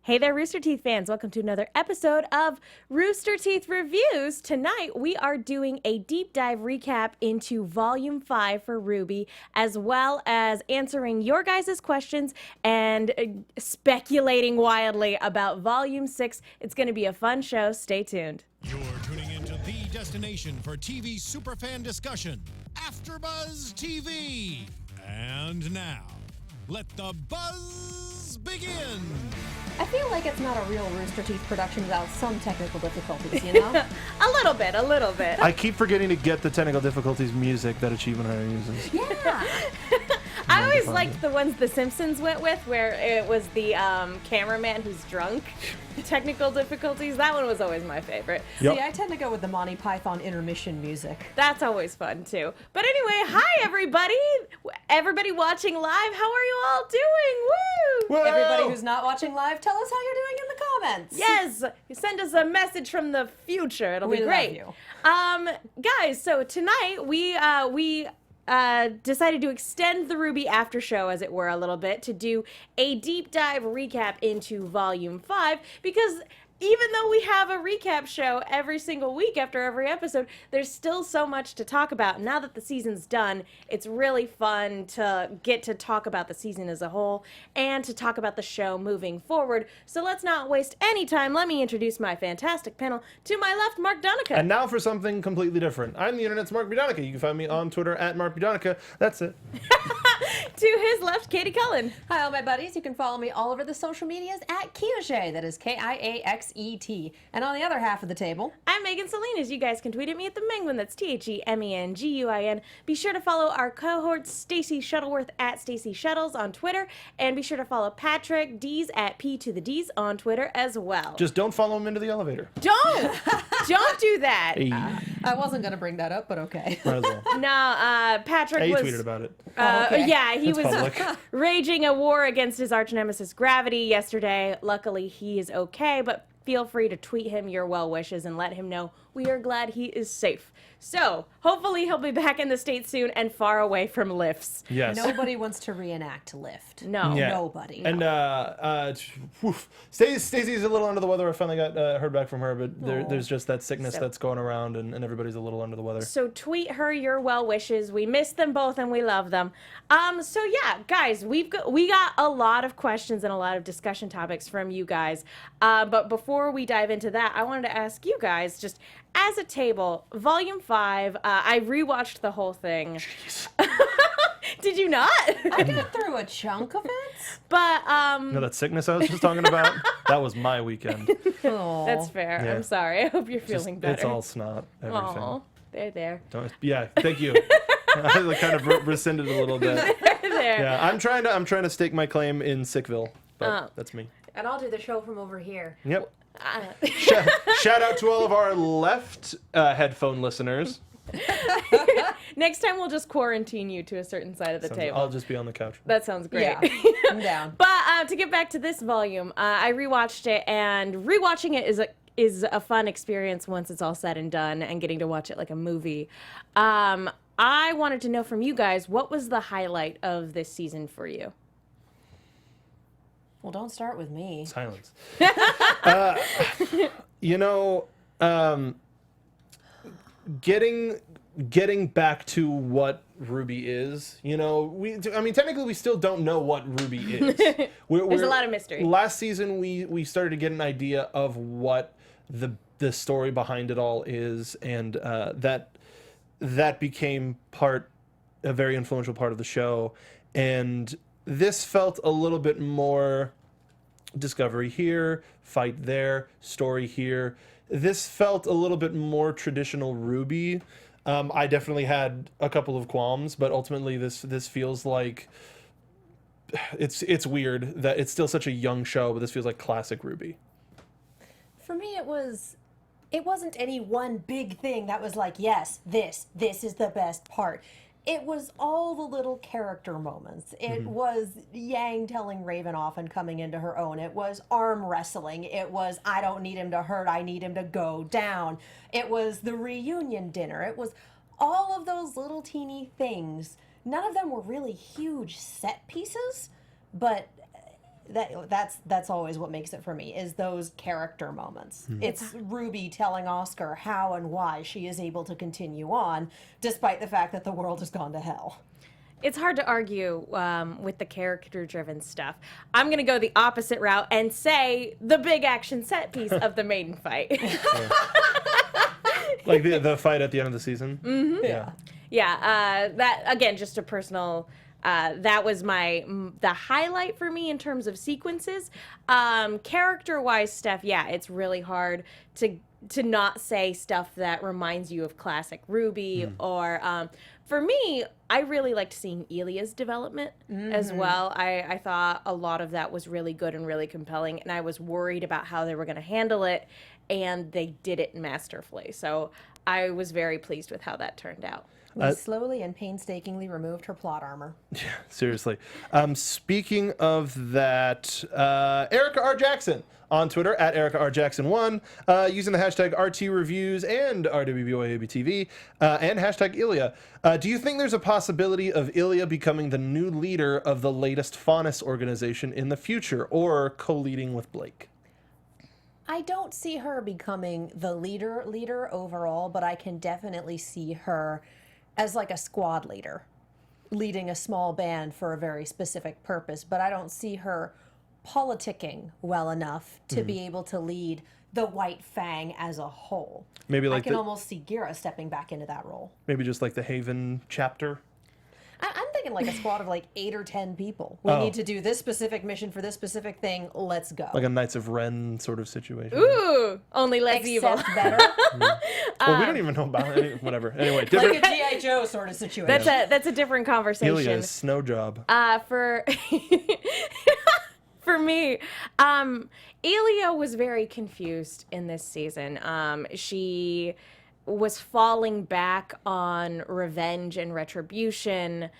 Hey there, Rooster Teeth fans. Welcome to another episode of Rooster Teeth Reviews. Tonight, we are doing a deep dive recap into Volume 5 for RWBY, as well as answering your guys' questions and speculating wildly about Volume 6. It's going to be a fun show. Stay tuned. You're tuning into the destination for TV superfan discussion, AfterBuzz TV. And now, let the buzz begin. I feel like it's not a real Rooster Teeth production without some technical difficulties, you know? A little bit. I keep forgetting to get the technical difficulties music that Achievement Hunter uses. Yeah. I always liked the ones The Simpsons went with, where it was the cameraman who's drunk. Technical difficulties. That one was always my favorite. Yep. See, I tend to go with the Monty Python intermission music. That's always fun, too. But anyway, hi, everybody. Everybody watching live, how are you all doing? Woo! Whoa! Everybody who's not watching live, tell us how you're doing in the comments. Yes, send us a message from the future. It'll be We great. love you. Guys, so tonight we decided to extend the RWBY after show, as it were, a little bit to do a deep dive recap into Volume 5 because even though we have a recap show every single week after every episode, there's still so much to talk about. Now that the season's done, it's really fun to get to talk about the season as a whole and to talk about the show moving forward. So let's not waste any time. Let me introduce my fantastic panel. To my left, Mark Donica. And now for something completely different. I'm the internet's Mark B. Donica. You can find me on Twitter at Mark B. Donica. That's it. To his left, Katie Cullen. Hi, all my buddies. You can follow me all over the social medias at Kiaxet. That is Kiaxet. And on the other half of the table, I'm Megan Salinas. You guys can tweet at me at the Menguin. That's TheMenguin. Be sure to follow our cohort Stacey Shuttleworth at Stacey Shuttles on Twitter, and be sure to follow Patrick Dees at P to the D's on Twitter as well. Just don't follow him into the elevator. Don't do that. Hey. I wasn't going to bring that up, but okay. Might as well. No, Patrick He was tweeted about it. Okay. Yeah, he It's was public. raging a war against his arch nemesis Gravity yesterday. Luckily, he is okay, but feel free to tweet him your well wishes and let him know we are glad he is safe. So, hopefully he'll be back in the States soon and far away from lifts. Yes. Nobody wants to reenact Lift. No. Yeah. Nobody. And Stacey's a little under the weather. I finally got heard back from her, but there's just that sickness So- that's going around, and everybody's a little under the weather. So tweet her your well wishes. We miss them both and we love them. So yeah, guys, we got a lot of questions and a lot of discussion topics from you guys. But before we dive into that, I wanted to ask you guys, just as a table, Volume 5, I rewatched the whole thing. Jeez. Did you not? I got through a chunk of it. But You know that sickness I was just talking about? That was my weekend. Oh. that's fair. Yeah. I'm sorry. I hope you're Just- feeling better. It's all snot, everything. Aw, they're there. Yeah, thank you. I kind of rescinded a little bit. They're there. Yeah, I'm trying to stake my claim in Sickville, but that's me. And I'll do the show from over here. Yep. Shout out to all of our left headphone listeners. Next time we'll just quarantine you to a certain side of the table. I'll just be on the couch. That sounds great. Yeah, I'm down. But to get back to this volume, I rewatched it, and rewatching it is a fun experience once it's all said and done, and getting to watch it like a movie. I wanted to know from you guys, what was the highlight of this season for you? Well, don't start with me. Silence. Getting back to what RWBY is, technically we still don't know what RWBY is. There's a lot of mystery. Last season we started to get an idea of what the story behind it all is, and that became a very influential part of the show. And this felt a little bit more discovery here, fight there, story here. This felt a little bit more traditional RWBY. I definitely had a couple of qualms, but ultimately this feels like it's weird that it's still such a young show, but this feels like classic RWBY. For me, it wasn't any one big thing that was like, yes, this is the best part. It was all the little character moments. It was Yang telling Raven off and coming into her own. It was arm wrestling. It was, I don't need him to hurt, I need him to go down. It was the reunion dinner. It was all of those little teeny things. None of them were really huge set pieces, but that's always what makes it for me, is those character moments. It's RWBY telling Oscar how and why she is able to continue on despite the fact that the world has gone to hell. It's hard to argue with the character-driven stuff. I'm going to go the opposite route and say the big action set piece of the Maiden fight. Like the fight at the end of the season? Mm-hmm. Yeah, that, again, just a personal... that was the highlight for me in terms of sequences. Character-wise stuff, yeah, it's really hard to not say stuff that reminds you of classic RWBY or... for me, I really liked seeing Ilia's development as well. I thought a lot of that was really good and really compelling, and I was worried about how they were going to handle it, and they did it masterfully. So I was very pleased with how that turned out. We slowly and painstakingly removed her plot armor. Yeah, seriously. Speaking of that, Erica R. Jackson on Twitter, at Erica R. Jackson1, using the hashtag RTReviews and RWBYABTV, and hashtag Ilia. Do you think there's a possibility of Ilia becoming the new leader of the latest Faunus organization in the future, or co-leading with Blake? I don't see her becoming the leader overall, but I can definitely see her as like a squad leader, leading a small band for a very specific purpose. But I don't see her politicking well enough to be able to lead the White Fang as a whole. Maybe like I can almost see Gira stepping back into that role. Maybe just like the Haven chapter. I'm thinking like a squad of like 8 or 10 people. We need to do this specific mission for this specific thing. Let's go. Like a Knights of Ren sort of situation. Ooh, only less evil. Except better. Well, we don't even know about it. Whatever. Anyway, different. Like a G.I. Joe sort of situation. That's a different conversation. Ilia's snow job. For for me, Ilia was very confused in this season. She was falling back on revenge and retribution,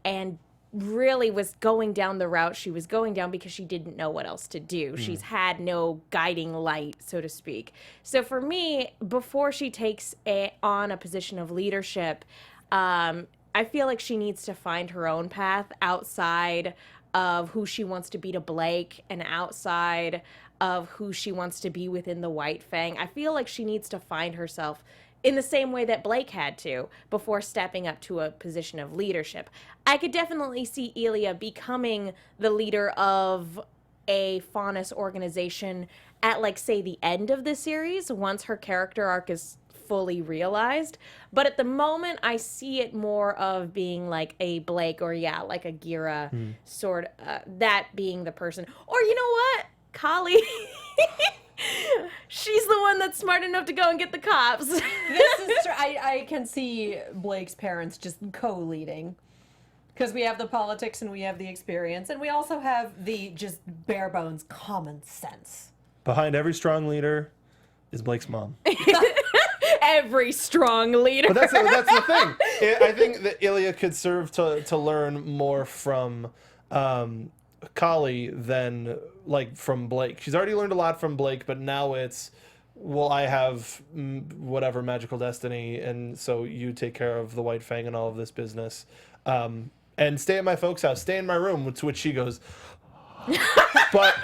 and really was going down the route she was going down because she didn't know what else to do. She's had no guiding light, so to speak. So for me, before she takes on a position of leadership, I feel like she needs to find her own path outside of who she wants to be to Blake and outside of who she wants to be within the White Fang. I feel like she needs to find herself in the same way that Blake had to before stepping up to a position of leadership. I could definitely see Ilia becoming the leader of a Faunus organization at, like, say, the end of the series, once her character arc is fully realized. But at the moment, I see it more of being like a Blake or, like a Gira sort of, that being the person. Or, you know what? Kali. She's the one that's smart enough to go and get the cops. This is true. I can see Blake's parents just co-leading. Because we have the politics and we have the experience. And we also have the just bare bones common sense. Behind every strong leader is Blake's mom. Every strong leader. But that's the thing. I think that Ilia could serve to learn more from Kali than like from Blake. She's already learned a lot from Blake, but now it's, well, I have whatever magical destiny, and so you take care of the White Fang and all of this business, and stay at my folks' house, stay in my room. To which she goes, but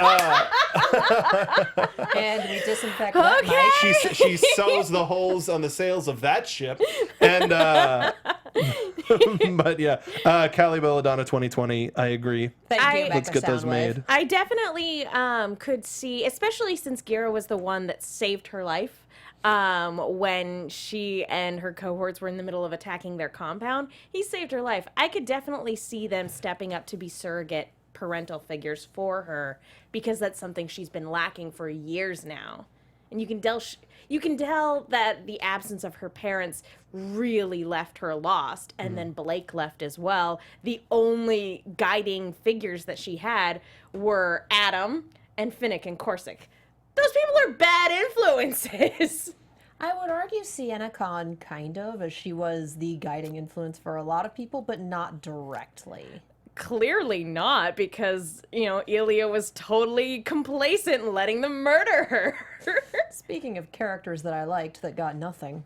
and we disinfect that mic. She sews the holes on the sails of that ship, and but yeah, Callie Belladonna 2020. I agree. Thank you, Becca Let's get those Soundwave. made. I definitely could see, especially since Gira was the one that saved her life when she and her cohorts were in the middle of attacking their compound. He saved her life. I could definitely see them stepping up to be surrogate parental figures for her, because that's something she's been lacking for years now. And you can tell that the absence of her parents really left her lost, and then Blake left as well. The only guiding figures that she had were Adam and Finnick and Corsic. Those people are bad influences. I would argue Sienna Khan kind of, as she was the guiding influence for a lot of people, but not directly. Clearly not, because, Ilia was totally complacent and letting them murder her. Speaking of characters that I liked that got nothing.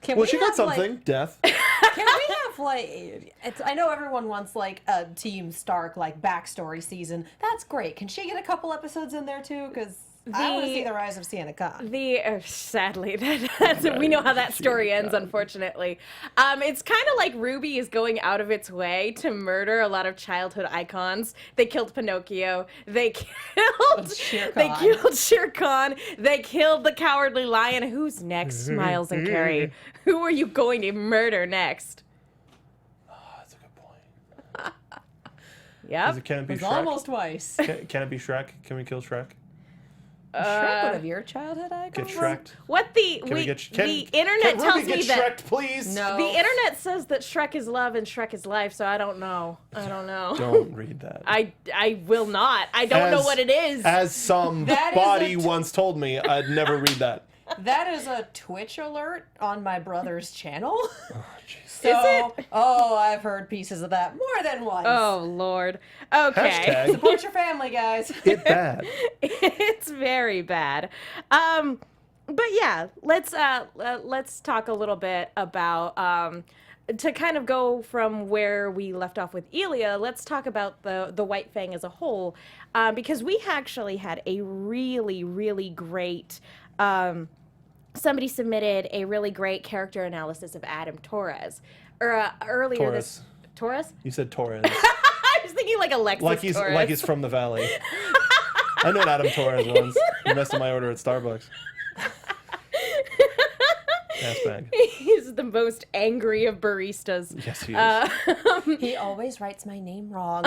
She got something. Death. Can we have enough, like, I know everyone wants, like, a Team Stark, like, backstory season. That's great. Can she get a couple episodes in there, too? Because I want to see the rise of Sienna Khan. Sadly, we know how that story ends, unfortunately. It's kind of like RWBY is going out of its way to murder a lot of childhood icons. They killed Pinocchio. They killed Shere Khan. They killed Shere Khan. They killed the Cowardly Lion. Who's next, Miles and Carrie? Who are you going to murder next? Oh, that's a good point. Yep. Can it be It's Shrek? almost twice. Can it be Shrek? Can we kill Shrek? Shrek, one of your childhood icons? Get Shrek'd? What the internet tells Ruby me get that Shrek'd, please? No. the internet says that Shrek is love and Shrek is life, so I don't know. Don't read that. I will not. I don't know what it is. As some That is body a once told me, I'd never read that. That is a Twitch alert on my brother's channel. Oh, jeez. So, oh, I've heard pieces of that more than once. Oh Lord. Okay. Hashtag Support your family, guys. it bad. It's very bad. But yeah, let's talk a little bit about to kind of go from where we left off with Ilia. Let's talk about the White Fang as a whole, because we actually had a really great. Somebody submitted a really great character analysis of Adam Torres earlier this. Torres? You said Torres. I was thinking like Alexis Torres. Like he's from the valley. I know Adam Torres once. He messed up my order at Starbucks. Ass bag. He's the most angry of baristas. Yes, he is. He always writes my name wrong.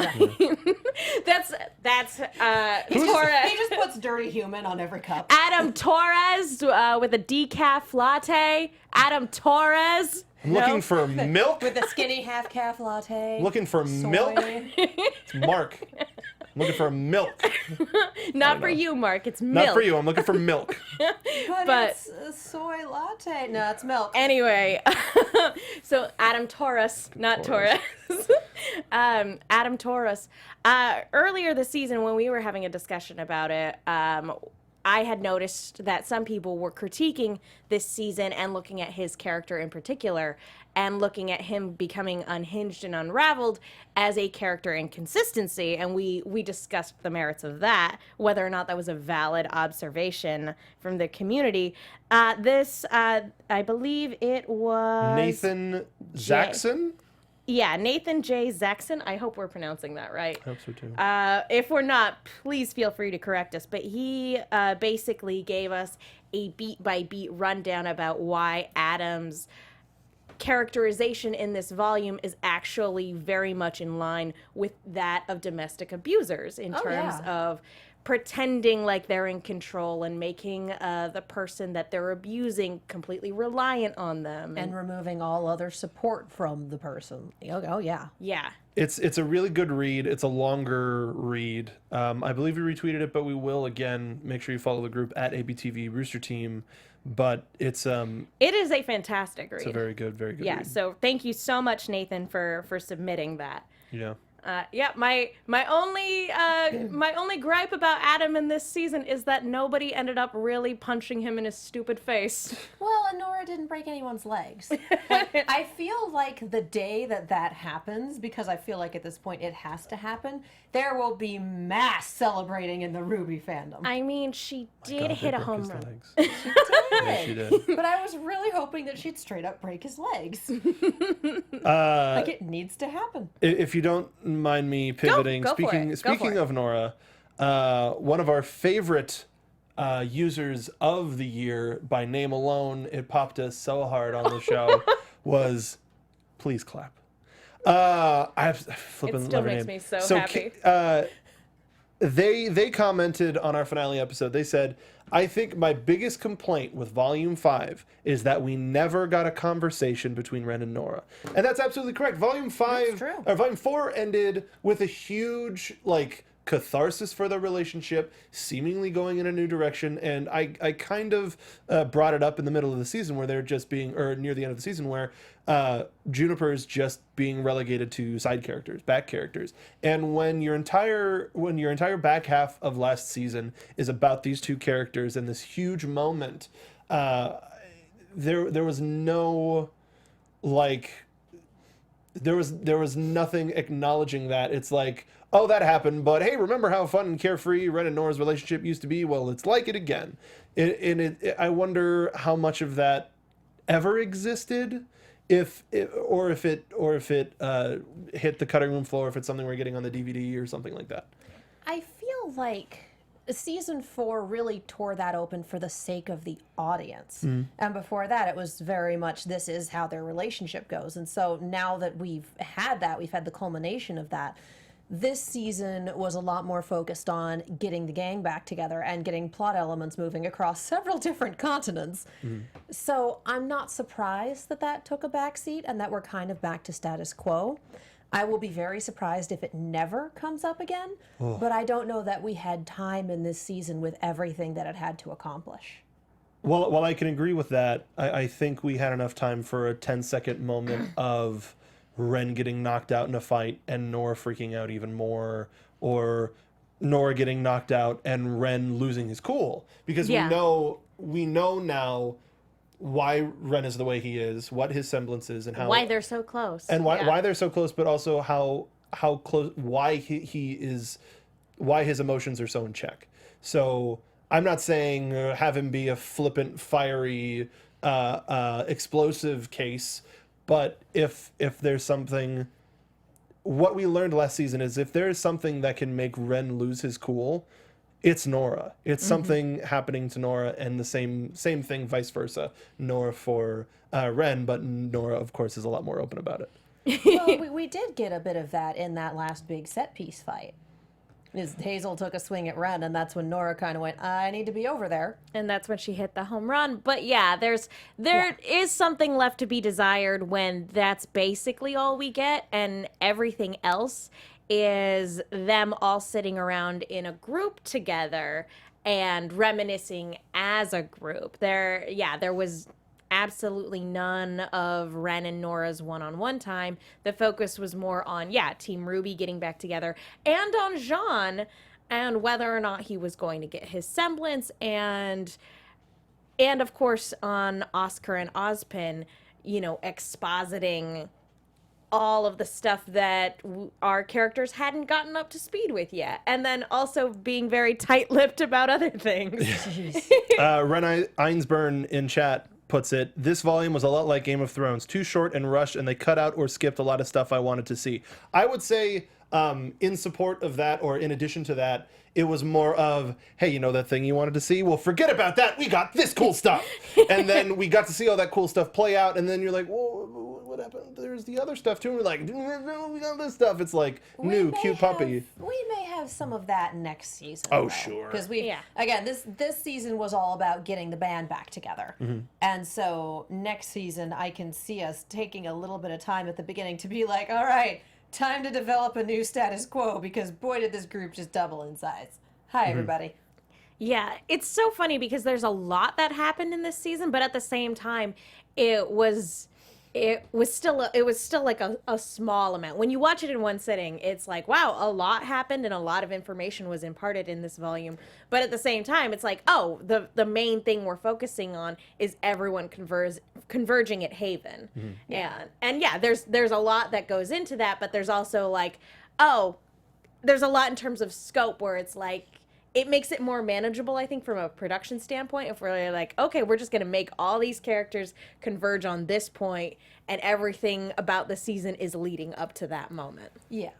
That's Torres. He just puts dirty human on every cup. Adam Torres with a decaf latte. Adam Torres. I'm looking for milk. With a skinny half-calf latte. Looking for soy. milk. It's Mark. I'm looking for milk. Not for you, Mark. It's milk. Not for you. I'm looking for milk. But it's a soy latte. No, it's milk. Anyway, so Adam Torres, not Torres. Adam Torres. Earlier this season, when we were having a discussion about it, I had noticed that some people were critiquing this season and looking at his character in particular and looking at him becoming unhinged and unraveled as a character inconsistency. And we discussed the merits of that, whether or not that was a valid observation from the community. I believe it was... Nathan Zaxxon? Yeah, Nathan J. Zaxxon. I hope we're pronouncing that right. I hope so too. If we're not, please feel free to correct us. But he basically gave us a beat-by-beat rundown about why Adam's characterization in this volume is actually very much in line with that of domestic abusers in terms of pretending like they're in control and making the person that they're abusing completely reliant on them. And removing all other support from the person. Oh yeah. Yeah. It's a really good read. It's a longer read. I believe we retweeted it, but we will again. Make sure you follow the group at ABTV Rooster Team. But it is a fantastic read. It's a very good read. Yeah. So thank you so much, Nathan, for submitting that. Yeah. My only gripe about Adam in this season is that nobody ended up really punching him in his stupid face. Well, and Nora didn't break anyone's legs. Like, I feel like the day that happens, because I feel like at this point it has to happen, there will be mass celebrating in the RWBY fandom. I mean, she did hit a home run. She did. Yeah, she did. But I was really hoping that she'd straight up break his legs. Like it needs to happen. If you don't mind me pivoting, Go for it. speaking of Nora, one of our favorite users of the year by name alone, it popped us so hard on the show, was Please Clap. I flipping It still love her makes name. me so happy. They commented on our finale episode. They said, I think my biggest complaint with Volume 5 is that we never got a conversation between Ren and Nora. And that's absolutely correct. Volume 4 ended with a huge, catharsis for their relationship, seemingly going in a new direction. And I kind of brought it up in the middle of the season where they're just or near the end of the season where Juniper's just being relegated to side characters, back characters. And when your entire back half of last season is about these two characters and this huge moment, there was no there was nothing acknowledging that. It's like, oh, that happened, but hey, remember how fun and carefree Ren and Nora's relationship used to be? Well, it's like it again. I wonder how much of that ever existed, if it hit the cutting room floor, if it's something we're getting on the DVD or something like that. I feel like season 4 really tore that open for the sake of the audience. And before that, it was very much, this is how their relationship goes. And so now that we've had the culmination of that, this season was a lot more focused on getting the gang back together and getting plot elements moving across several different continents. So I'm not surprised that that took a backseat and that we're kind of back to status quo. I will be very surprised if it never comes up again, but I don't know that we had time in this season with everything that it had to accomplish. Well, while I can agree with that, I think we had enough time for a 10-second moment of Ren getting knocked out in a fight and Nora freaking out even more, or Nora getting knocked out and Ren losing his cool. Because we know now why Ren is the way he is, what his semblance is, and how why they're so close, and why they're so close, but also how close, why why his emotions are so in check. So I'm not saying have him be a flippant, fiery, explosive case, but if there's something, what we learned last season is if there's something that can make Ren lose his cool, it's Nora. It's something happening to Nora, and the same thing, vice versa. Nora for Ren, but Nora, of course, is a lot more open about it. Well, we did get a bit of that in that last big set piece fight. Hazel took a swing at Ren, and that's when Nora kind of went, I need to be over there. and that's when she hit the home run. But yeah, there is something left to be desired when that's basically all we get, and everything else is them all sitting around in a group together and reminiscing as a group. There was absolutely none of Ren and Nora's one-on-one time. The focus was more on, Team RWBY getting back together, and on Jean, and whether or not he was going to get his semblance, and of course on Oscar and Ozpin, expositing all of the stuff that our characters hadn't gotten up to speed with yet. And then also being very tight-lipped about other things. Ren Einsburn in chat puts it, this volume was a lot like Game of Thrones. Too short and rushed, and they cut out or skipped a lot of stuff I wanted to see. I would say, in support of that, or in addition to that, it was more of, hey, that thing you wanted to see? Well, forget about that. We got this cool stuff. And then we got to see all that cool stuff play out, and then you're like, whoa, what happened? There's the other stuff, too. And we're like, we got this stuff. It's like, new, cute puppy. We may have some of that next season. Oh, sure. Because again, this season was all about getting the band back together. And so next season, I can see us taking a little bit of time at the beginning to be like, all right, time to develop a new status quo, because boy, did this group just double in size. Hi, everybody. Yeah, it's so funny because there's a lot that happened in this season, but at the same time, it was still like a small amount. When you watch it in one sitting, it's like, wow, a lot happened and a lot of information was imparted in this volume. But at the same time, it's like, oh, the main thing we're focusing on is everyone converging at Haven. And there's a lot that goes into that, but there's also like, oh, there's a lot in terms of scope where it's like, it makes it more manageable, I think, from a production standpoint. If we're like, okay, we're just going to make all these characters converge on this point, and everything about the season is leading up to that moment. Yeah.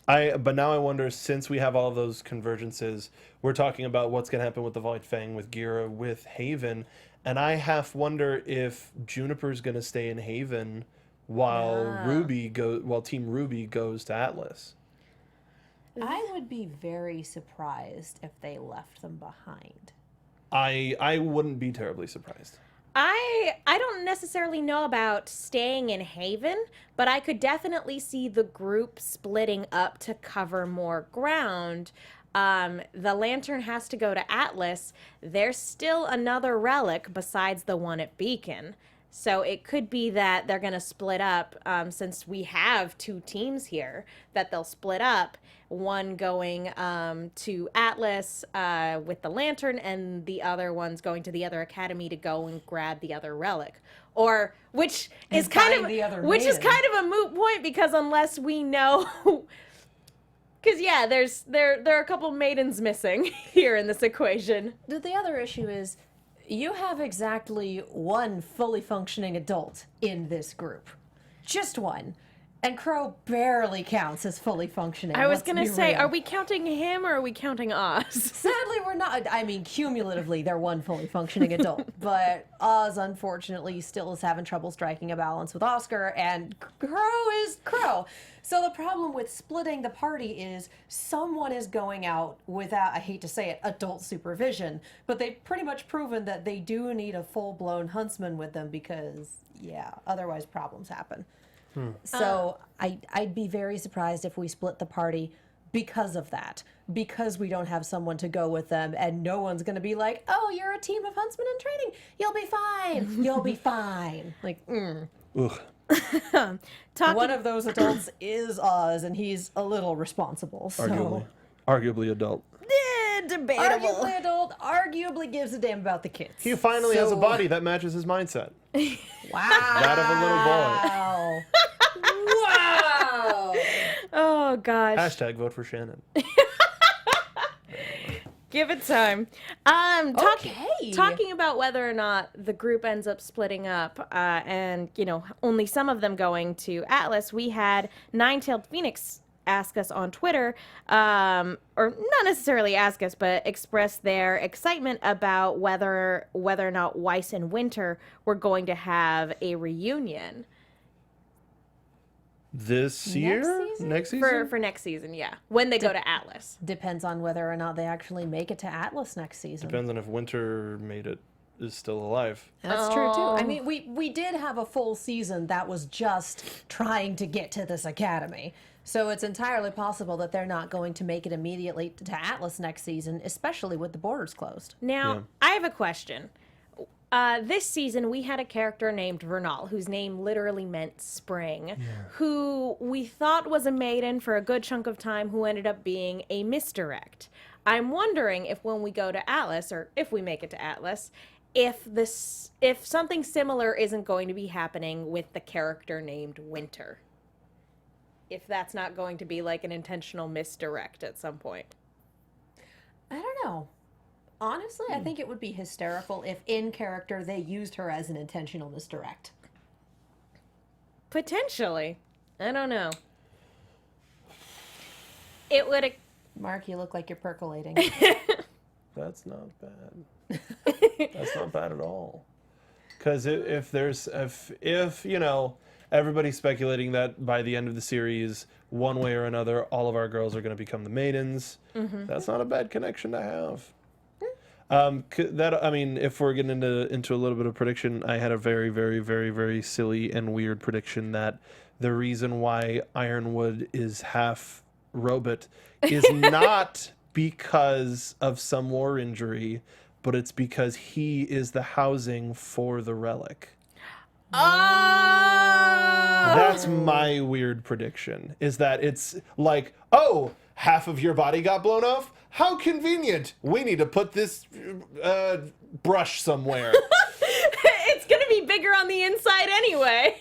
But now I wonder, since we have all of those convergences, we're talking about what's going to happen with the Void Fang, with Gira, with Haven, and I half wonder if Juniper's going to stay in Haven while Team RWBY goes to Atlas. I would be very surprised if they left them behind. I wouldn't be terribly surprised. I don't necessarily know about staying in Haven, but I could definitely see the group splitting up to cover more ground. The Lantern has to go to Atlas. There's still another relic besides the one at Beacon. So it could be that they're going to split up, since we have 2 teams here, that they'll split up, one going to Atlas with the lantern, and the other one's going to the other academy to go and grab the other relic. Or, which is kind of a moot point, because unless we know... Because, yeah, there are a couple maidens missing here in this equation. The other issue is you have exactly one fully functioning adult in this group. Just one. And Crow barely counts as fully functioning. I was going to say, are we counting him or are we counting us? Sadly, we're not. I mean, cumulatively, they're one fully functioning adult. But Oz, unfortunately, still is having trouble striking a balance with Oscar, and Crow is Crow. So the problem with splitting the party is someone is going out without, I hate to say it, adult supervision. But they've pretty much proven that they do need a full-blown huntsman with them because, yeah, otherwise problems happen. So I'd be very surprised if we split the party because of that. Because we don't have someone to go with them, and no one's going to be like, oh, you're a team of huntsmen in training. You'll be fine. You'll be fine. Like, Ugh. One of those adults is Oz, and he's a little responsible. So. Arguably adult. Debatable. Arguably adult, arguably gives a damn about the kids. He finally has a body that matches his mindset. Wow. That of a little boy. Wow. Oh, gosh. Hashtag vote for Shannon. Give it time. Talking about whether or not the group ends up splitting up, and, only some of them going to Atlas, we had Nine-Tailed Phoenix ask us on Twitter, or not necessarily ask us, but express their excitement about whether or not Weiss and Winter were going to have a reunion. This year? Next season? For next season, yeah. When they go to Atlas. Depends on whether or not they actually make it to Atlas next season. Depends on if Winter is still alive. That's true, too. I mean, we did have a full season that was just trying to get to this academy. So it's entirely possible that they're not going to make it immediately to Atlas next season, especially with the borders closed. Now, I have a question. This season, we had a character named Vernal, whose name literally meant spring, who we thought was a maiden for a good chunk of time, who ended up being a misdirect. I'm wondering if when we go to Atlas, or if we make it to Atlas, if something similar isn't going to be happening with the character named Winter. If that's not going to be like an intentional misdirect at some point. I don't know. Honestly, I think it would be hysterical if in character they used her as an intentional misdirect. Potentially. I don't know. It would... Mark, you look like you're percolating. That's not bad. That's not bad at all. Because if everybody's speculating that by the end of the series, one way or another, all of our girls are going to become the maidens. Mm-hmm. That's not a bad connection to have. If we're getting into a little bit of prediction, I had a very, very, very, very silly and weird prediction that the reason why Ironwood is half robot is not because of some war injury, but it's because he is the housing for the relic. Oh! That's my weird prediction, is that it's like, oh, half of your body got blown off? How convenient. We need to put this brush somewhere. It's going to be bigger on the inside anyway.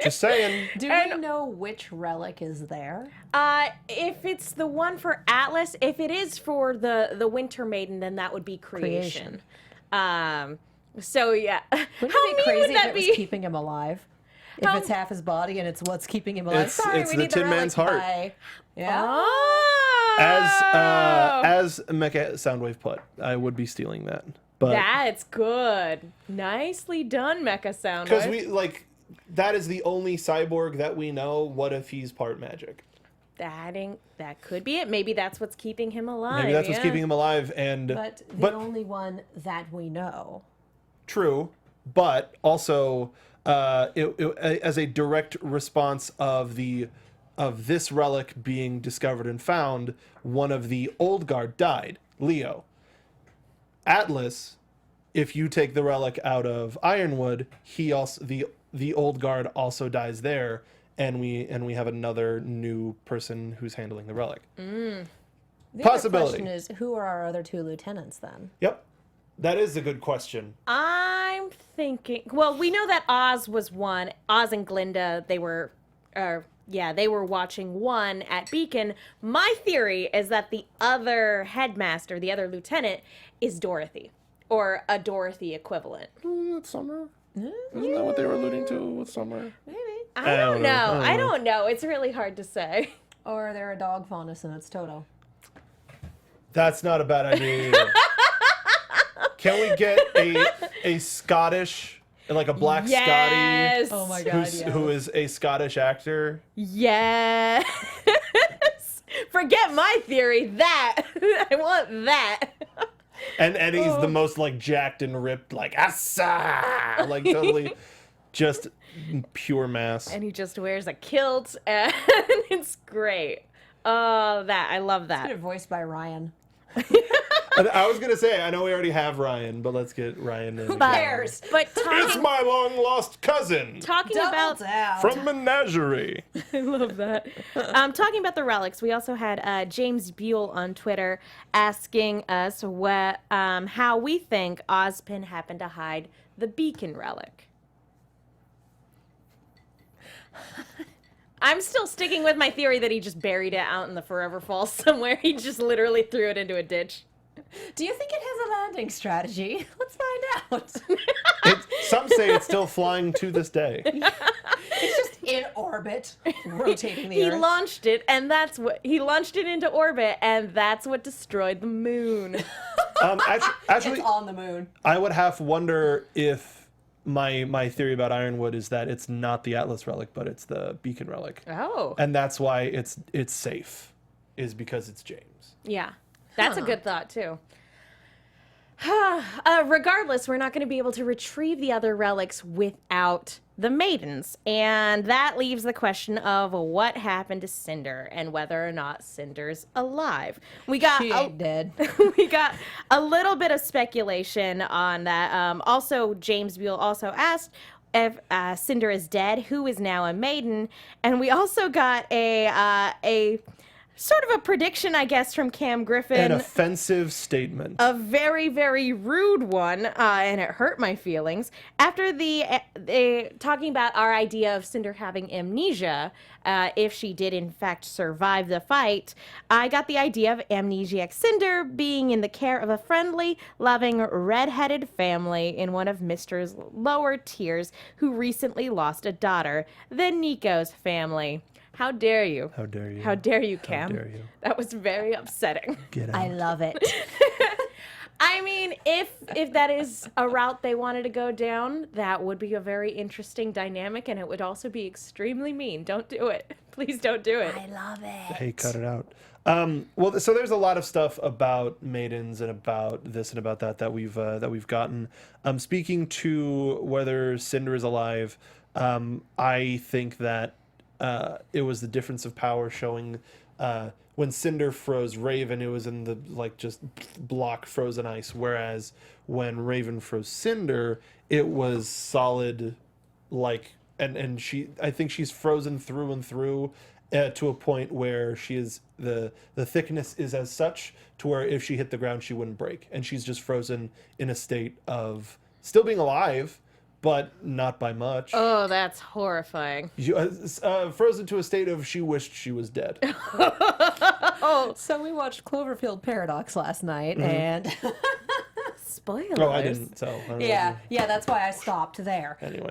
Just saying. Do we know which relic is there? If it's the one for Atlas, if it is for the Winter Maiden, then that would be creation. So yeah. Wouldn't it be crazy if it was keeping him alive? If it's half his body and it's what's keeping him alive. It's the Tin Man's heart. Yeah. Oh. As Mecha Soundwave put, I would be stealing that. But that's good. Nicely done, Mecha Soundwave. Because that is the only cyborg that we know. What if he's part magic? That could be it. Maybe that's what's keeping him alive. Maybe that's what's keeping him alive. But the only one that we know. True, but also as a direct response of this relic being discovered and found, one of the old guard died, Leo. Atlas if you take the relic out of Ironwood, he also the old guard also dies there, and we have another new person who's handling the relic. The Possibility. other question is, who are our other 2 lieutenants then? Yep, that is a good question. I'm thinking. Well, we know that Oz was one. Oz and Glinda, they were watching one at Beacon. My theory is that the other headmaster, the other lieutenant, is Dorothy, or a Dorothy equivalent. That's Summer. Isn't that what they were alluding to with Summer? Maybe. I don't know. I don't know. It's really hard to say. Or they're a dog faunus and it's Toto. That's not a bad idea either. Can we get a Scottish, like a black Yes. Oh my god, who is a Scottish actor? Yes. Forget my theory. That I want that. And he's the most like jacked and ripped, like assa, like totally just pure mass. And he just wears a kilt, and it's great. Oh, I love that. Voiced by Ryan. I was gonna say, I know we already have Ryan, but let's get Ryan in. Who cares? But It's my long lost cousin talking Double about down. from Menagerie. I love that. Talking about the relics, we also had James Buell on Twitter asking us how we think Ozpin happened to hide the beacon relic. I'm still sticking with my theory that he just buried it out in the Forever Falls somewhere. He just literally threw it into a ditch. Do you think it has a landing strategy? Let's find out. Some say it's still flying to this day. It's just in orbit, rotating the He Earth. launched it, and he launched it into orbit, and that's what destroyed the moon. Actually, It's on the moon. I would half wonder if my theory about Ironwood is that it's not the Atlas relic, but it's the Beacon relic, Oh, and that's why it's safe, is because it's James. yeah. That's a good thought, too. Regardless, we're not going to be able to retrieve the other relics without the maidens. And that leaves the question of what happened to Cinder and whether or not Cinder's alive. We got She ain't dead. we got a little bit of speculation on that. Also, James Buell also asked if Cinder is dead, who is now a maiden. And we also got a sort of a prediction, I guess, from Cam Griffin. An offensive statement. A very, very rude one, and it hurt my feelings. After the talking about our idea of Cinder having amnesia, if she did in fact survive the fight, I got the idea of amnesiac Cinder being in the care of a friendly, loving, red-headed family in one of Mister's lower tiers who recently lost a daughter, the Nico's family. How dare you? How dare you? How dare you, Cam? How dare you? That was very upsetting. Get out. I love it. I mean, if that is a route they wanted to go down, that would be a very interesting dynamic, and it would also be extremely mean. Don't do it. Please don't do it. I love it. Hey, cut it out. Well, so there's a lot of stuff about maidens and about this and about that we've gotten. Speaking to whether Cinder is alive, I think that it was the difference of power showing when Cinder froze Raven, it was in the just block frozen ice, whereas when Raven froze Cinder, it was solid, and I think she's frozen through and through to a point where she is the thickness is as such to where if she hit the ground she wouldn't break, and she's just frozen in a state of still being alive, but not by much. Oh, that's horrifying. Frozen to a state of she wished she was dead. So we watched Cloverfield Paradox last night, and Spoilers. Oh, I didn't. So I don't know. yeah, that's why I stopped there. Anyway,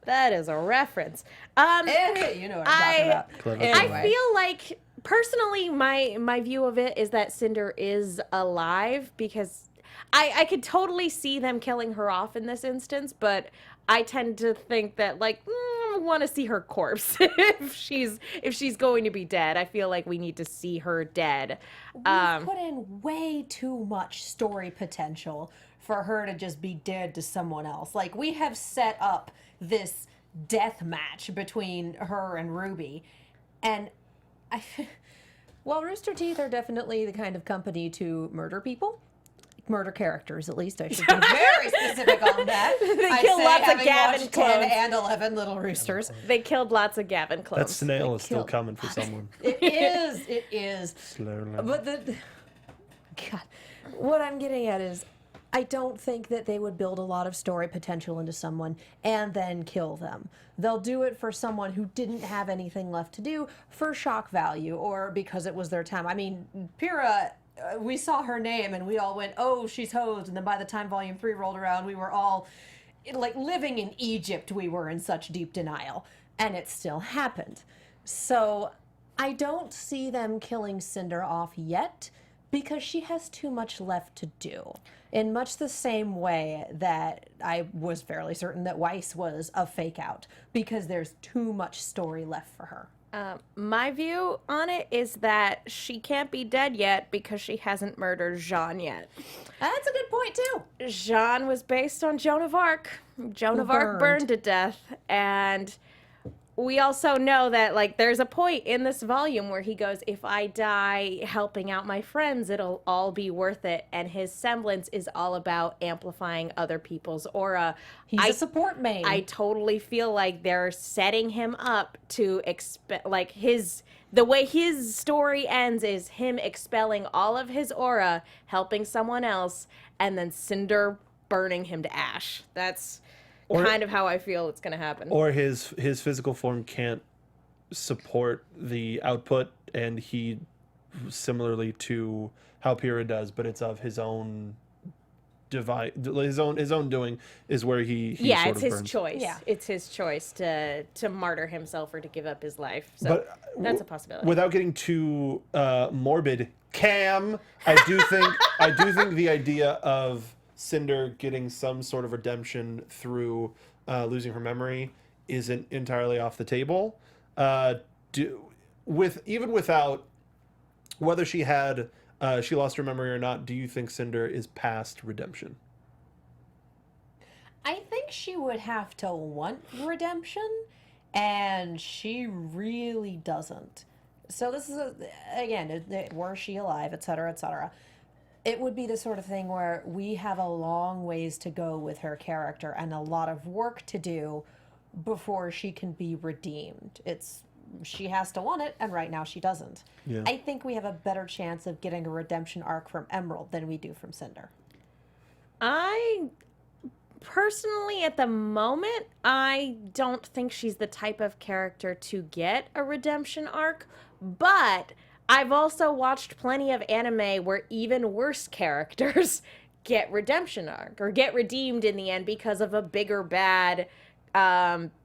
That is a reference. You know what I'm talking about. Clever. Anyway. I feel like, personally, my view of it is that Cinder is alive because I could totally see them killing her off in this instance, but I tend to think that I want to see her corpse if she's going to be dead. I feel like we need to see her dead. We've put in way too much story potential for her to just be dead to someone else. We have set up this death match between her and RWBY, and while Rooster Teeth are definitely the kind of company to murder people, murder characters, at least. I should be very specific on that. They kill lots of Gavin 10 clones. and 11 little roosters. They killed lots of Gavin clones. That snail is still coming for someone. It is. It is. Slowly. But God, what I'm getting at is, I don't think that they would build a lot of story potential into someone and then kill them. They'll do it for someone who didn't have anything left to do for shock value or because it was their time. I mean, Pyrrha, we saw her name and we all went, oh, she's hosed. And then by the time Volume 3 rolled around, we were all like living in Egypt. We were in such deep denial. And it still happened. So I don't see them killing Cinder off yet because she has too much left to do. In much the same way that I was fairly certain that Weiss was a fake out, because there's too much story left for her. My view on it is that she can't be dead yet because she hasn't murdered Jean yet. That's a good point, too. Jean was based on Joan of Arc. Joan of Arc burned to death, and we also know that, like, there's a point in this volume where he goes, if I die helping out my friends, it'll all be worth it. And his semblance is all about amplifying other people's aura. He's a support main. I totally feel like they're setting him up to like the way his story ends is him expelling all of his aura, helping someone else, and then Cinder burning him to ash. That's kind of how I feel it's going to happen. Or his physical form can't support the output, and he, similarly to how Pyrrha does, but it's of his own his own doing, is where he yeah, sort it's of his burns. choice. Yeah. It's his choice to martyr himself or to give up his life. So But that's a possibility. Without getting too morbid, Cam, I do think the idea of Cinder getting some sort of redemption through losing her memory isn't entirely off the table. Even without whether she lost her memory or not, do you think Cinder is past redemption? I think she would have to want redemption, and she really doesn't. So this is, again, were she alive, et cetera, et cetera. It would be the sort of thing where we have a long ways to go with her character and a lot of work to do before she can be redeemed. She has to want it, and right now she doesn't. Yeah. I think we have a better chance of getting a redemption arc from Emerald than we do from Cinder. I personally, at the moment, I don't think she's the type of character to get a redemption arc, but I've also watched plenty of anime where even worse characters get redemption arc or get redeemed in the end because of a bigger bad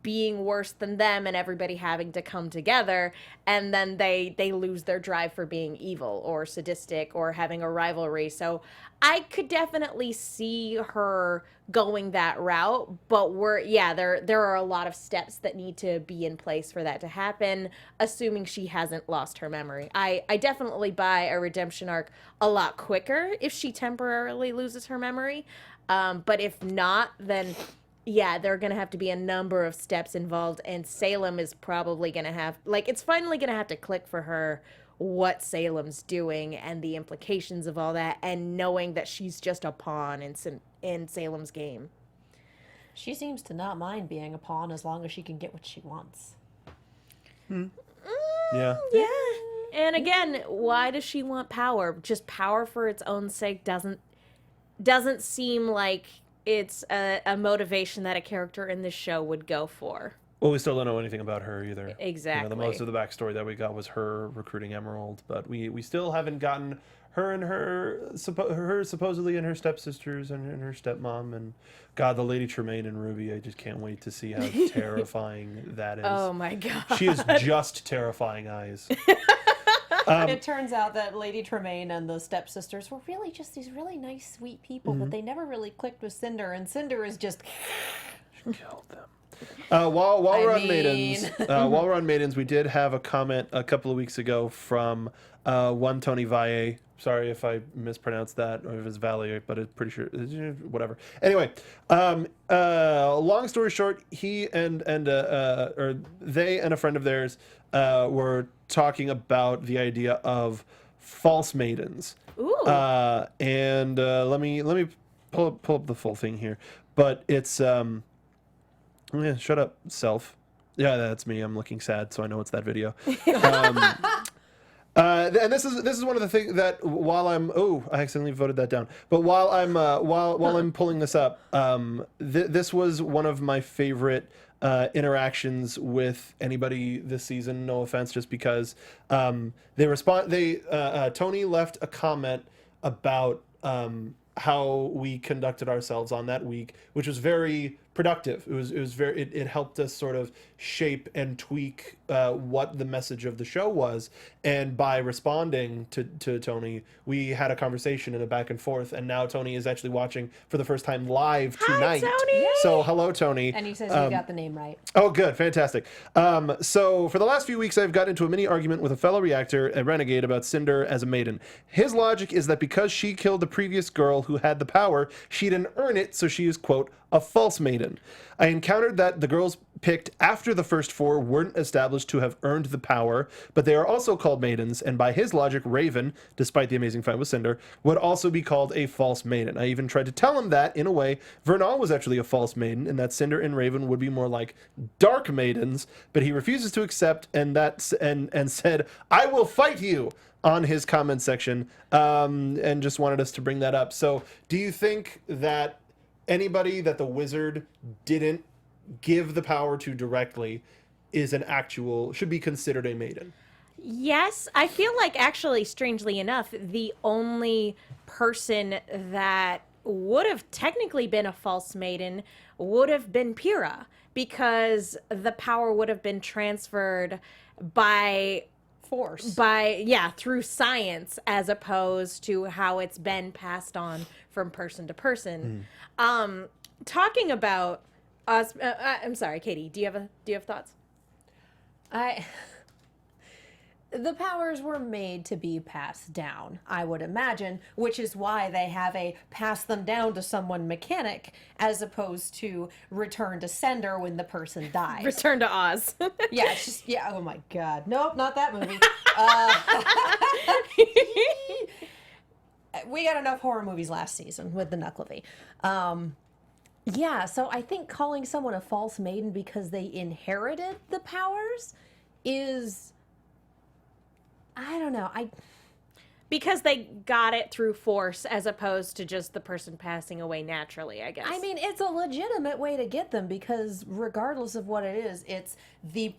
being worse than them and everybody having to come together, and then they lose their drive for being evil or sadistic or having a rivalry. So I could definitely see her going that route, but there are a lot of steps that need to be in place for that to happen, assuming she hasn't lost her memory. I definitely buy a redemption arc a lot quicker if she temporarily loses her memory, but if not, then yeah, there are going to have to be a number of steps involved, and Salem is probably going to have, it's finally going to have to click for her what Salem's doing and the implications of all that, and knowing that she's just a pawn in Salem's game. She seems to not mind being a pawn as long as she can get what she wants. Yeah. Yeah. And again, why does she want power? Just power for its own sake doesn't seem like it's a motivation that a character in this show would go for. Well, we still don't know anything about her either. Exactly. The most of the backstory that we got was her recruiting Emerald, but we still haven't gotten her and her supposedly and her stepsisters and her stepmom, and God, the Lady Tremaine and RWBY. I just can't wait to see how terrifying that is. Oh my God. She has just terrifying eyes. It turns out that Lady Tremaine and the stepsisters were really just these really nice, sweet people, but they never really clicked with Cinder, and Cinder is just Killed them. While we're on Maidens, we did have a comment a couple of weeks ago from one Tony Valle. Sorry if I mispronounced that, or if it's Valle, but I'm pretty sure, whatever. Anyway, long story short, he or they and a friend of theirs were talking about the idea of false maidens. Ooh. And let me pull up the full thing here. But it's yeah, shut up, self. Yeah, that's me. I'm looking sad, so I know it's that video. And this is one of the things that while I'm I accidentally voted that down. But while I'm pulling this up, this was one of my favorite interactions with anybody this season. No offense, just because Tony left a comment about how we conducted ourselves on that week, which was very productive. It helped us sort of shape and tweak what the message of the show was. And by responding to Tony, we had a conversation and a back and forth. And now Tony is actually watching for the first time live tonight. Hi, Tony! So hello, Tony. And he says you got the name right. Oh, good. Fantastic. So for the last few weeks, I've gotten into a mini argument with a fellow reactor, a renegade, about Cinder as a maiden. His logic is that because she killed the previous girl who had the power, she didn't earn it, so she is, quote, a false maiden. I encountered that the girls picked after the first four weren't established to have earned the power, but they are also called maidens, and by his logic, Raven, despite the amazing fight with Cinder, would also be called a false maiden. I even tried to tell him that, in a way, Vernal was actually a false maiden, and that Cinder and Raven would be more like dark maidens, but he refuses to accept, and said, I will fight you, on his comment section, and just wanted us to bring that up. So, do you think that anybody that the wizard didn't give the power to directly should be considered a maiden? Yes, I feel like actually, strangely enough, the only person that would have technically been a false maiden would have been Pyrrha, because the power would have been transferred through science, as opposed to how it's been passed on from person to person. Talking about us, I'm sorry, Katie, do you have thoughts? The powers were made to be passed down, I would imagine, which is why they have a pass them down to someone mechanic as opposed to return to sender when the person dies. Return to Oz. Yeah, it's just, yeah, oh my God. Nope, not that movie. We got enough horror movies last season with the Knucklevi. Yeah, so I think calling someone a false maiden because they inherited the powers is... I don't know. Because they got it through force as opposed to just the person passing away naturally, I guess. I mean, it's a legitimate way to get them because regardless of what it is, it's the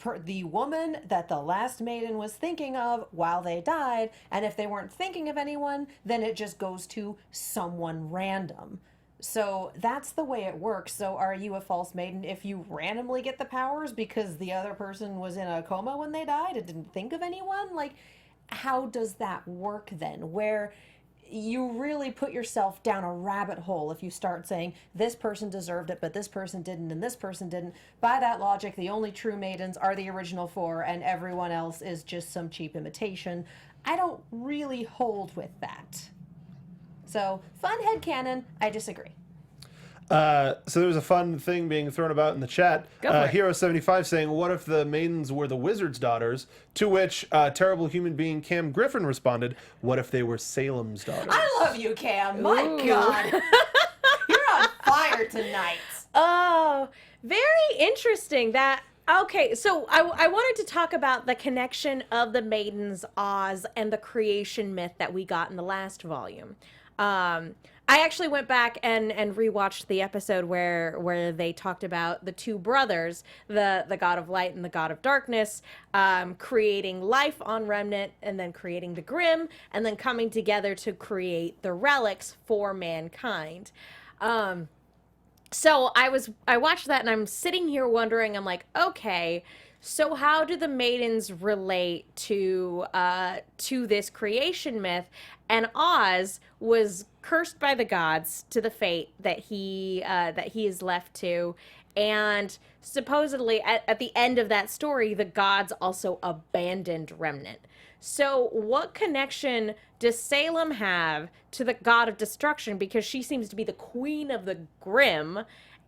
woman that the last maiden was thinking of while they died, and if they weren't thinking of anyone, then it just goes to someone random. So that's the way it works. So are you a false maiden if you randomly get the powers because the other person was in a coma when they died and didn't think of anyone? Like, how does that work then? Where you really put yourself down a rabbit hole if you start saying this person deserved it, but this person didn't, and this person didn't. By that logic, the only true maidens are the original four, and everyone else is just some cheap imitation. I don't really hold with that. So, fun headcanon, I disagree. So there was a fun thing being thrown about in the chat. Hero75 saying, what if the maidens were the wizard's daughters? To which terrible human being Cam Griffin responded, what if they were Salem's daughters? I love you, Cam. My God. You're on fire tonight. Oh, very interesting. Okay, so I wanted to talk about the connection of the Maiden's Oz and the creation myth that we got in the last volume. I actually went back and rewatched the episode where they talked about the two brothers, the god of light and the god of darkness, creating life on Remnant and then creating the Grimm and then coming together to create the relics for mankind. So I watched that and I'm sitting here wondering, I'm like, okay, so how do the maidens relate to this creation myth? And Oz was cursed by the gods to the fate that he is left to, and supposedly at the end of that story, the gods also abandoned Remnant. So what connection does Salem have to the god of destruction? Because she seems to be the queen of the Grimm.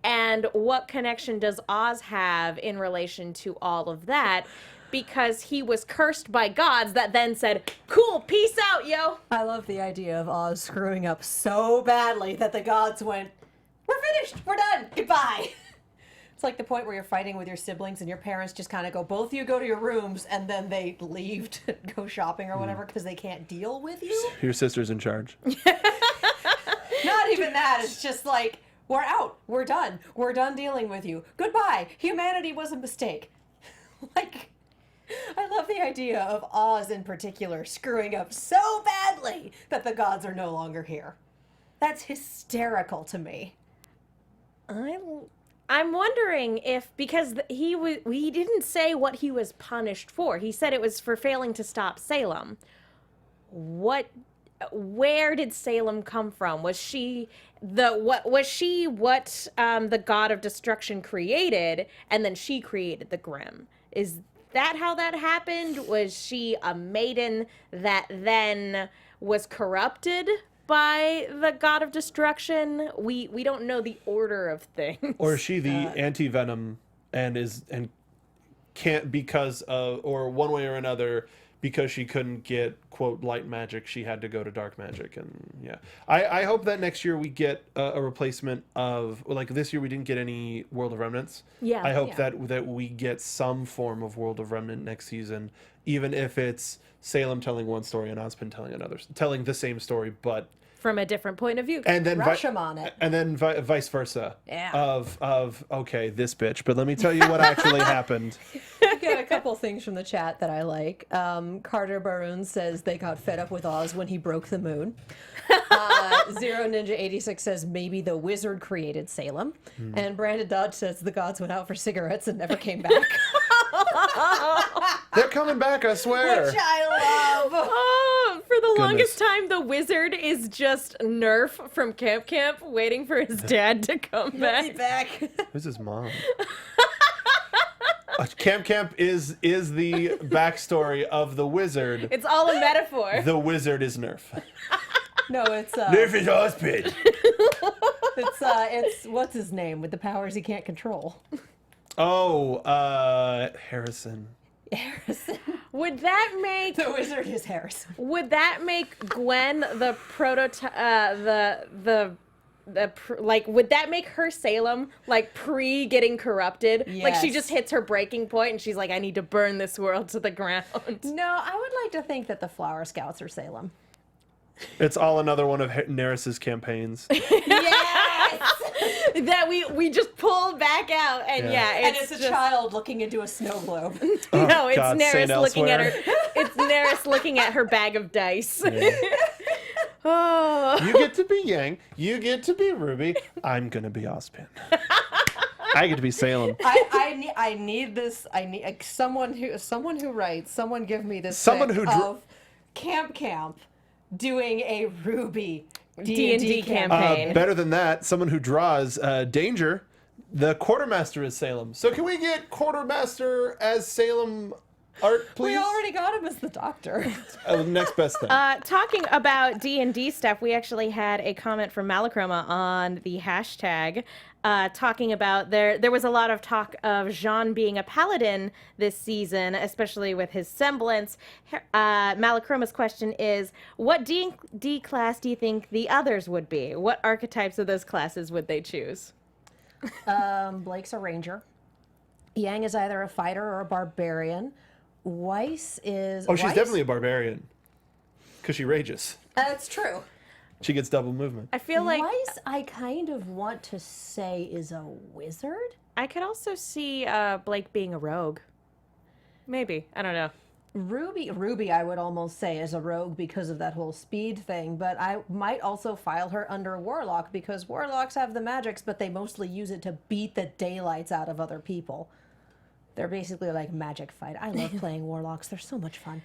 And what connection does Oz have in relation to all of that? because he was cursed by gods that then said, cool, peace out, yo. I love the idea of Oz screwing up so badly that the gods went, we're finished, we're done, goodbye. It's like the point where you're fighting with your siblings and your parents just kind of go, both of you go to your rooms, and then they leave to go shopping or whatever because they can't deal with you. Your sister's in charge. Not even that. It's just like, we're out. We're done. We're done dealing with you. Goodbye. Humanity was a mistake. Like, I love the idea of Oz in particular screwing up so badly that the gods are no longer here. That's hysterical to me. I'm wondering if, because he didn't say what he was punished for. He said it was for failing to stop Salem. Where did Salem come from? Was she what the god of destruction created, and then she created the Grimm? Is that how that happened? Was she a maiden that then was corrupted by the god of destruction? We don't know the order of things. Or is she the anti-venom and can't because of, or one way or another, because she couldn't get, quote, light magic, she had to go to dark magic. And yeah, I hope that next year we get a replacement of, like this year we didn't get any World of Remnants. Yeah. I hope that we get some form of World of Remnant next season, even if it's Salem telling one story and Ozpin telling another, telling the same story, but from a different point of view. and then Rush him on it. and then vice versa. Yeah. Of okay, this bitch, but let me tell you what actually happened. I got a couple things from the chat that I like. Carter Baroon says they got fed up with Oz when he broke the moon. Zero Ninja 86 says maybe the wizard created Salem. And Brandon Dodge says the gods went out for cigarettes and never came back. They're coming back, I swear. Which I love. Oh, for the longest time, the wizard is just Nerf from Camp waiting for his dad to come Be back. back. Who's his mom? Camp is the backstory of the wizard. It's all a metaphor. The wizard is Nerf. No, it's Nerf is Ozpin. it's what's his name with the powers he can't control. Oh, Harrison. Harrison. Would that make The wizard is Harrison. would that make Gwen the prototype? Would that make her Salem like pre getting corrupted? Like she Yes. just hits her breaking point and she's like, I need to burn this world to the ground. No, I would like to think that the Flower Scouts are Salem. It's all another one of Neris's campaigns. Yes! That we just pulled back out and And it's it's a just, child looking into a snow globe. no, it's God, Neris Saint looking at her. Elsewhere. It's Neris looking at her bag of dice. Oh. You get to be Yang. You get to be Ruby. I'm gonna be Ozpin. I get to be Salem. I need this. I need someone who writes. Someone give me this. Someone fic who of Camp doing a Ruby D&D campaign. Better than that, someone who draws Danger. The Quartermaster is Salem. So can we get Quartermaster as Salem art, please? We already got him as the Doctor. Next best thing. Talking about D&D stuff, we actually had a comment from Malachroma on the hashtag talking about there was a lot of talk of Jean being a paladin this season, especially with his semblance. Malachroma's question is, what D&D class do you think the others would be? What archetypes of those classes would they choose? Blake's a ranger. Yang is either a fighter or a barbarian. Weiss is. Oh, she's Weiss? definitely a barbarian. Because she rages. That's true. She gets double movement. I feel like Weiss, I kind of want to say is a wizard. I could also see Blake being a rogue. Maybe. I don't know. Ruby, I would almost say is a rogue because of that whole speed thing, but I might also file her under warlock because warlocks have the magics, but they mostly use it to beat the daylights out of other people. They're basically like magic fight. I love playing warlocks. They're so much fun.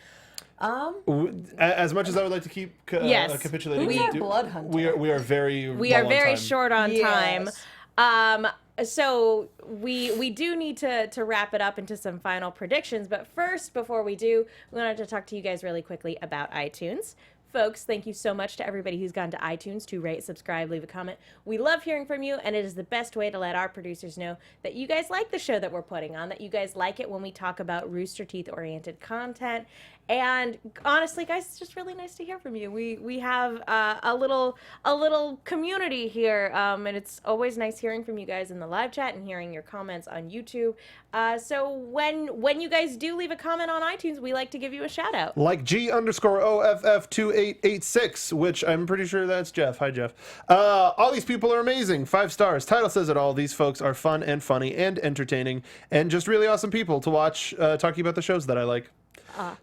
As much as I would like to keep Yes. capitulating, Who's our blood hunter? we are very We are very short on Yes. time. So we do need to wrap it up into some final predictions. But first, before we do, we wanted to talk to you guys really quickly about iTunes. Folks, thank you so much to everybody who's gone to iTunes to rate, subscribe, leave a comment. We love hearing from you, and it is the best way to let our producers know that you guys like the show that we're putting on, that you guys like it when we talk about Rooster Teeth-oriented content. And honestly, guys, it's just really nice to hear from you. We have a little community here, and it's always nice hearing from you guys in the live chat and hearing your comments on YouTube. So when you guys do leave a comment on iTunes, we like to give you a shout out. Like G_OFF2886, which I'm pretty sure that's Jeff. Hi, Jeff. All these people are amazing. 5 stars. Title says it all. These folks are fun and funny and entertaining and just really awesome people to watch talking about the shows that I like.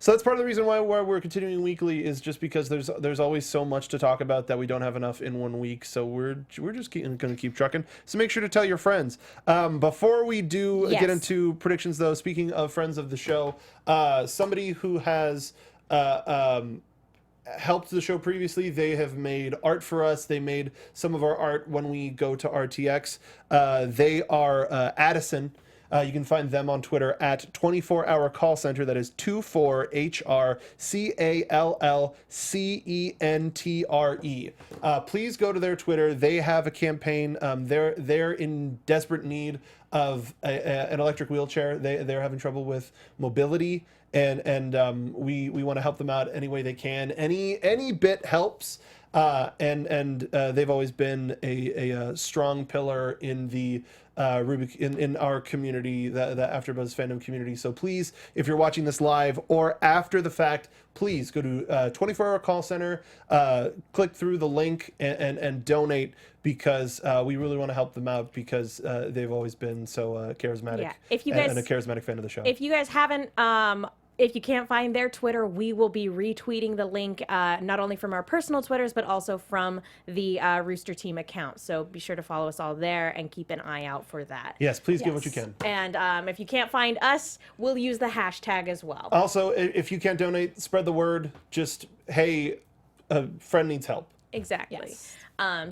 So that's part of the reason why we're continuing weekly, is just because there's always so much to talk about that we don't have enough in one week. So we're just going to keep trucking. So make sure to tell your friends. Before we do get into predictions, though, speaking of friends of the show, somebody who has helped the show previously, they have made art for us. They made some of our art when we go to RTX. They are Addison. You can find them on Twitter at 24-Hour Call Center. That is 24HRCALLCENTRE. Please go to their Twitter. They have a campaign. They're in desperate need of an electric wheelchair. They're having trouble with mobility, and we want to help them out any way they can. Any bit helps. And they've always been a strong pillar in the RWBY in our community, the AfterBuzz fandom community. So please, if you're watching this live or after the fact, please go to 24-Hour Call Center, click through the link and donate, because we really want to help them out, because they've always been so charismatic. Yeah. If you guys, and a charismatic fan of the show. If you guys haven't if you can't find their Twitter, we will be retweeting the link, not only from our personal Twitters, but also from the Rooster Team account. So be sure to follow us all there and keep an eye out for that. Yes, please give what you can. And if you can't find us, we'll use the hashtag as well. Also, if you can't donate, spread the word. Just, hey, a friend needs help. Exactly. Yes.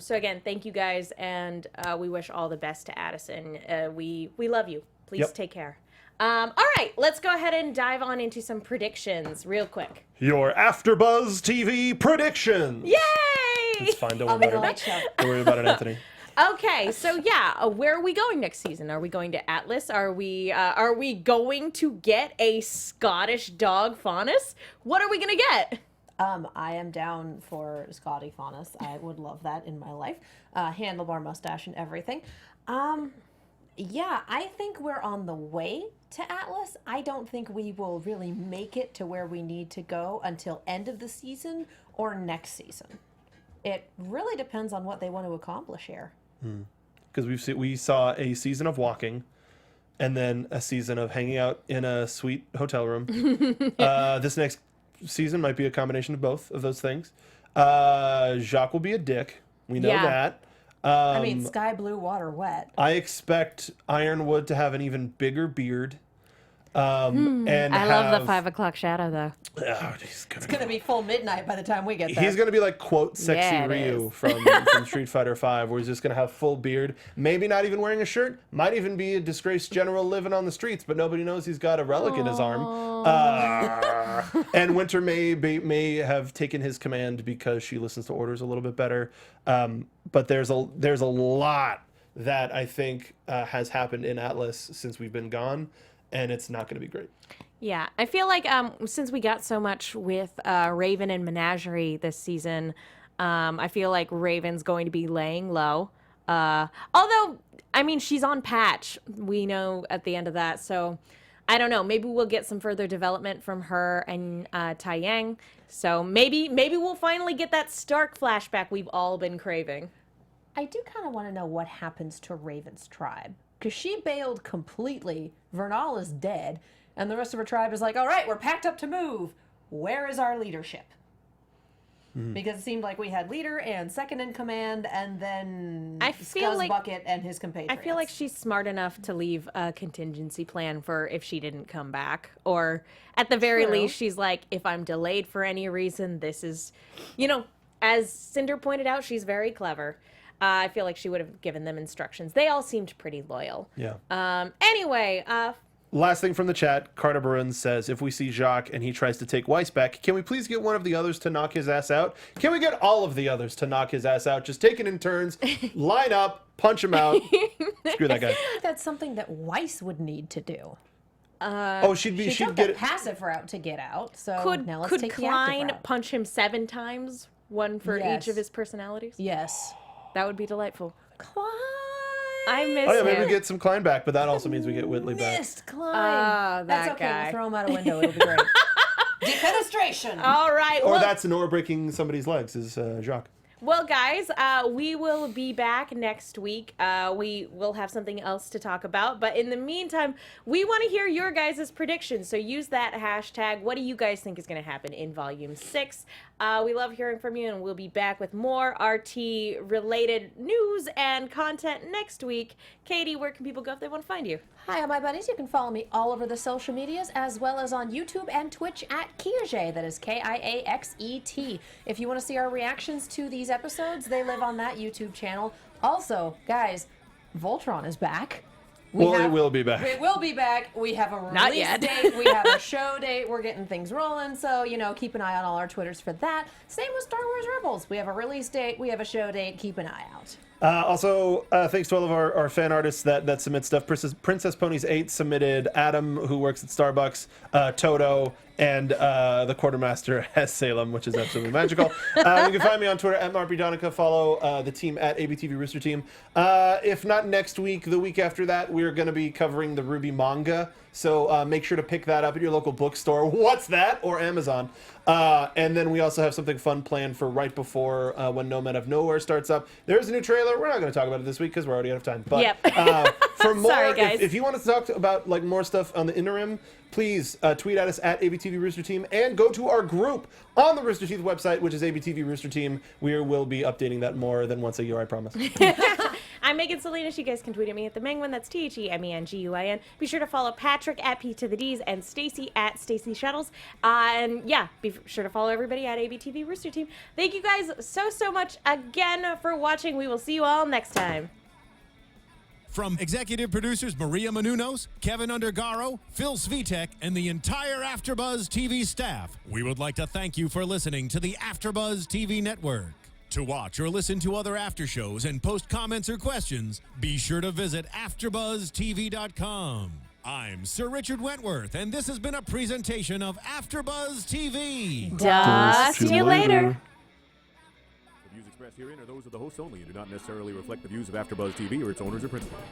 So again, thank you guys, and we wish all the best to Addison. We love you. Please take care. All right, let's go ahead and dive on into some predictions real quick. Your AfterBuzz TV predictions. Yay! It's fine. Don't On worry the about Late it. Show. Don't worry about it, Anthony. Okay, so yeah, where are we going next season? Are we going to Atlas? Are we going to get a Scottish dog faunus? What are we gonna get? I am down for Scotty Faunus. I would love that in my life. Handlebar mustache and everything. Yeah, I think we're on the way to Atlas. I don't think we will really make it to where we need to go until end of the season or next season. It really depends on what they want to accomplish here. Because we saw a season of walking, and then a season of hanging out in a sweet hotel room. This next season might be a combination of both of those things. Jacques will be a dick. We know that. I mean, sky blue, water wet. I expect Ironwood to have an even bigger beard. And I love the 5 o'clock shadow though. Oh, It's going to be full midnight by the time we get there. He's going to be like, quote, sexy Yeah, it Ryu is. from Street Fighter V, where he's just going to have full beard, maybe not even wearing a shirt, might even be a disgraced general living on the streets, but nobody knows he's got a relic in his arm. And Winter may have taken his command because she listens to orders a little bit better. But there's a lot that I think has happened in Atlas since we've been gone, and it's not going to be great. Yeah, I feel like since we got so much with Raven and Menagerie this season, I feel like Raven's going to be laying low. Although, I mean, she's on patch, we know at the end of that, so I don't know. Maybe we'll get some further development from her and Taiyang. So maybe we'll finally get that Stark flashback we've all been craving. I do kind of want to know what happens to Raven's tribe. Because she bailed completely. Vernal is dead. And the rest of her tribe is like, all right, we're packed up to move. Where is our leadership? Because it seemed like we had leader and second in command, and then Bucket and his compatriots. I feel like she's smart enough to leave a contingency plan for if she didn't come back. Or at the very least, she's like, if I'm delayed for any reason, this is, as Cinder pointed out, she's very clever. I feel like she would have given them instructions. They all seemed pretty loyal. Yeah. Anyway, Last thing from the chat, Carter Barun says, if we see Jacques and he tries to take Weiss back, can we please get one of the others to knock his ass out? Can we get all of the others to knock his ass out? Just take it in turns, line up, punch him out. Screw that guy. I think that's something that Weiss would need to do. She'd She took get the it. passive route to get out, so Could now let's take the active Klein route. punch him 7 times, one for Yes. each of his personalities? Yes. That would be delightful. Klein. I miss Oh yeah, him. maybe we get some Klein back, but that also means we get Whitley back. Missed Klein. Oh, That's that okay. guy. We'll throw him out a window. It'll be great. Defenestration. All right. Or well, that's Nora breaking somebody's legs, is Jacques. Well, guys, we will be back next week. We will have something else to talk about. But in the meantime, we want to hear your guys' predictions. So use that hashtag. What do you guys think is going to happen in Volume 6? We love hearing from you, and we'll be back with more RT-related news and content next week. Katie, where can people go if they want to find you? Hi, my buddies. You can follow me all over the social medias, as well as on YouTube and Twitch at Kiaxet. That is Kiaxet. If you want to see our reactions to these episodes, they live on that YouTube channel. Also, guys, Voltron is back. It will be back. It will be back. We have a Not release yet. date. We have a show date. We're getting things rolling. So, keep an eye on all our Twitters for that. Same with Star Wars Rebels. We have a release date. We have a show date. Keep an eye out. Also, thanks to all of our fan artists that submit stuff. Princess Ponies 8 submitted Adam, who works at Starbucks, Toto, and the quartermaster as Salem, which is absolutely magical. You can find me on Twitter at Donica. Follow the team at ABTV Rooster Team. If not next week, the week after that, we're going to be covering the RWBY manga. So make sure to pick that up at your local bookstore. What's that? Or Amazon. And then we also have something fun planned for right before when No Men of Nowhere starts up. There's a new trailer. We're not going to talk about it this week because we're already out of time. But for more, Sorry, guys. if you want to talk about more stuff on the interim, please tweet at us at ABTV Rooster Team and go to our group on the Rooster Teeth website, which is ABTV Rooster Team. We will be updating that more than once a year, I promise. I'm Megan Salinas. You guys can tweet at me at the Menguin. That's TheMenguin. Be sure to follow Patrick at P to the Dees and Stacey at Stacey Shuttles. And yeah, be sure to follow everybody at ABTV Rooster Team. Thank you guys so much again for watching. We will see you all next time. From executive producers Maria Menounos, Kevin Undergaro, Phil Svitek, and the entire AfterBuzz TV staff, we would like to thank you for listening to the AfterBuzz TV network. To watch or listen to other after shows and post comments or questions, be sure to visit AfterBuzzTV.com. I'm Sir Richard Wentworth, and this has been a presentation of AfterBuzz TV. See you later. The views expressed herein are those of the hosts only and do not necessarily reflect the views of AfterBuzz TV or its owners or principals.